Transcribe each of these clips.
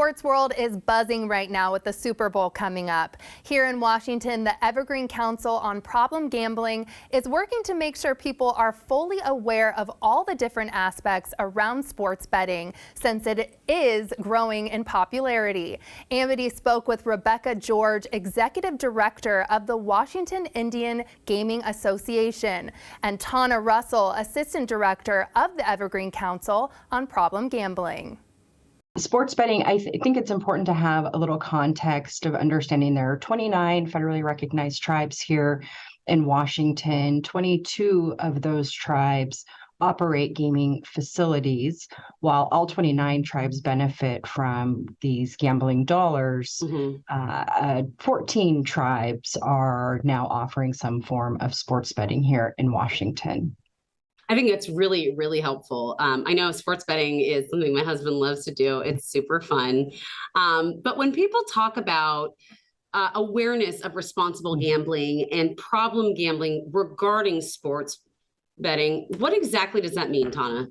sports world is buzzing right now with the Super Bowl coming up. Here in Washington, the Evergreen Council on Problem Gambling is working to make sure people are fully aware of all the different aspects around sports betting, since it is growing in popularity. Amity spoke with Rebecca George, Executive Director of the Washington Indian Gaming Association, and Tana Russell, Assistant Director of the Evergreen Council on Problem Gambling. Sports betting, I think it's important to have a little context of understanding there are 29 federally recognized tribes here in Washington. 22 of those tribes operate gaming facilities, while all 29 tribes benefit from these gambling dollars. 14 tribes are now offering some form of sports betting here in Washington. I think it's really, really helpful. I know sports betting is something my husband loves to do. It's super fun. But when people talk about awareness of responsible gambling and problem gambling regarding sports betting, what exactly does that mean, Tana?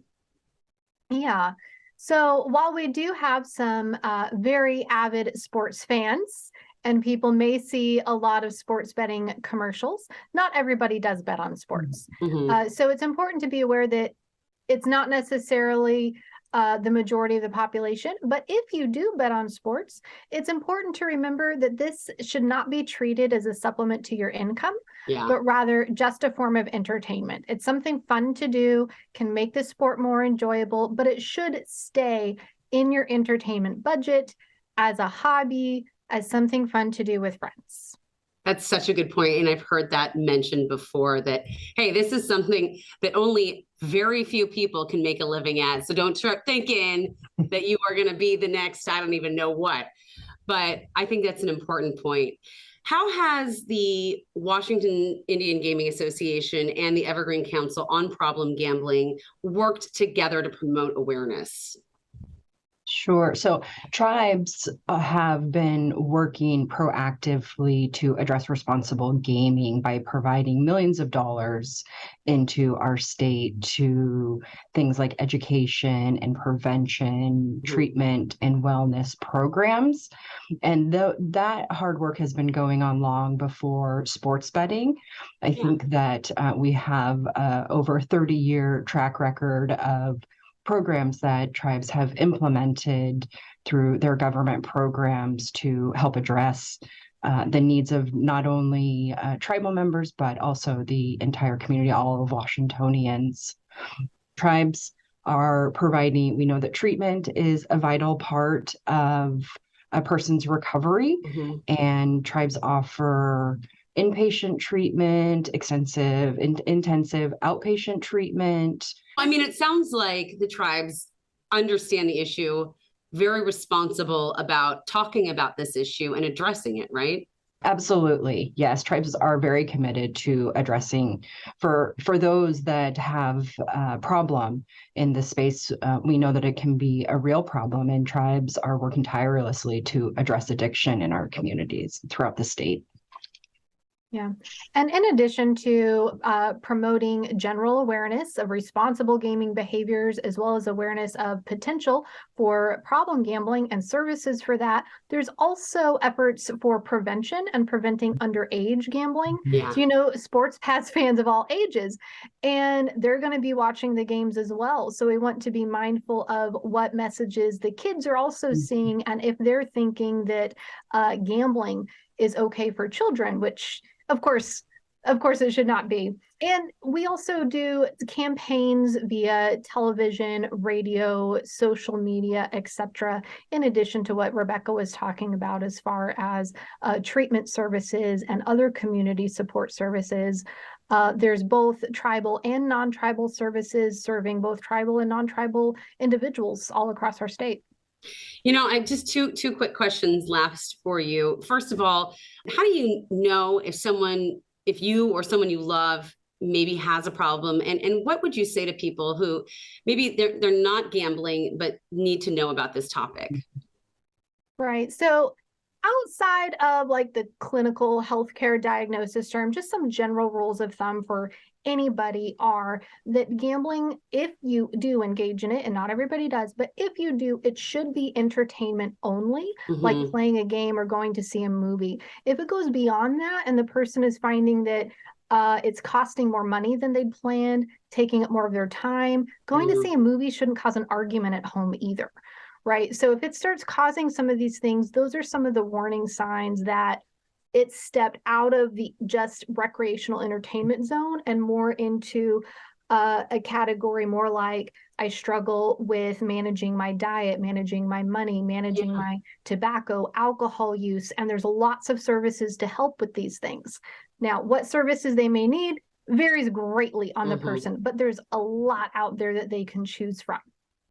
Yeah. So while we do have some very avid sports fans, and people may see a lot of sports betting commercials, not everybody does bet on sports. So it's important to be aware that it's not necessarily the majority of the population, but if you do bet on sports, it's important to remember that this should not be treated as a supplement to your income, but rather just a form of entertainment. It's something fun to do, can make the sport more enjoyable, but it should stay in your entertainment budget as a hobby, as something fun to do with friends. That's such a good point. And I've heard that mentioned before that, hey, this is something that only very few people can make a living at. So don't start thinking that you are going to be the next, I don't even know what. But I think that's an important point. How has the Washington Indian Gaming Association and the Evergreen Council on Problem Gambling worked together to promote awareness? Sure. So tribes have been working proactively to address responsible gaming by providing millions of dollars into our state to things like education and prevention, treatment, and wellness programs. And that hard work has been going on long before sports betting. I think that we have over a 30-year track record of programs that tribes have implemented through their government programs to help address the needs of not only tribal members, but also the entire community, all of Washingtonians. Tribes are providing, we know that treatment is a vital part of a person's recovery, and tribes offer inpatient treatment, intensive outpatient treatment. I mean, it sounds like the tribes understand the issue, very responsible about talking about this issue and addressing it, right? Absolutely. Yes, tribes are very committed to addressing for those that have a problem in this space. We know that it can be a real problem, and tribes are working tirelessly to address addiction in our communities throughout the state. Yeah. And in addition to promoting general awareness of responsible gaming behaviors, as well as awareness of potential for problem gambling and services for that, there's also efforts for prevention and preventing underage gambling. So, you know, sports has fans of all ages, and they're going to be watching the games as well. So we want to be mindful of what messages the kids are also seeing, and if they're thinking that gambling is okay for children, which of course it should not be. And we also do campaigns via television, radio, social media, etc., in addition to what Rebecca was talking about as far as treatment services and other community support services. There's both tribal and non-tribal services serving both tribal and non-tribal individuals all across our state. You know, I just two quick questions last for you. First of all, how do you know if you or someone you love maybe has a problem, and what would you say to people who maybe they're not gambling but need to know about this topic? Right. So outside of like the clinical healthcare diagnosis term, just some general rules of thumb for anybody are that gambling, if you do engage in it, and not everybody does, but if you do, it should be entertainment only, like Mhm. playing a game or going to see a movie. If it goes beyond that and the person is finding that it's costing more money than they'd planned, taking up more of their time, going to see a movie shouldn't cause an argument at home either, right? So if it starts causing some of these things, those are some of the warning signs that it stepped out of the just recreational entertainment zone and more into a category more like I struggle with managing my diet, managing my money, managing my tobacco, alcohol use, and there's lots of services to help with these things. Now, what services they may need varies greatly on the person, but there's a lot out there that they can choose from.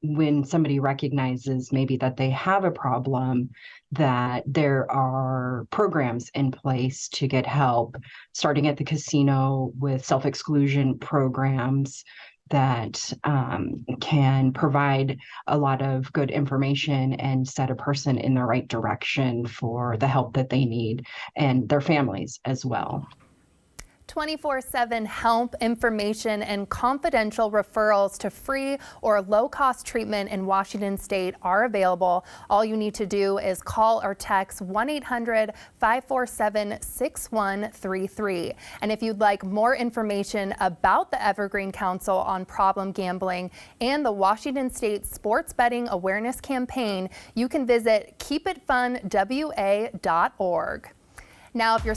When somebody recognizes maybe that they have a problem, that there are programs in place to get help, starting at the casino with self-exclusion programs that can provide a lot of good information and set a person in the right direction for the help that they need, and their families as well. 24/7 help, information, and confidential referrals to free or low-cost treatment in Washington State are available. All you need to do is call or text 1-800-547-6133. And if you'd like more information about the Evergreen Council on problem gambling and the Washington State Sports Betting Awareness Campaign, you can visit keepitfunwa.org. Now, if you're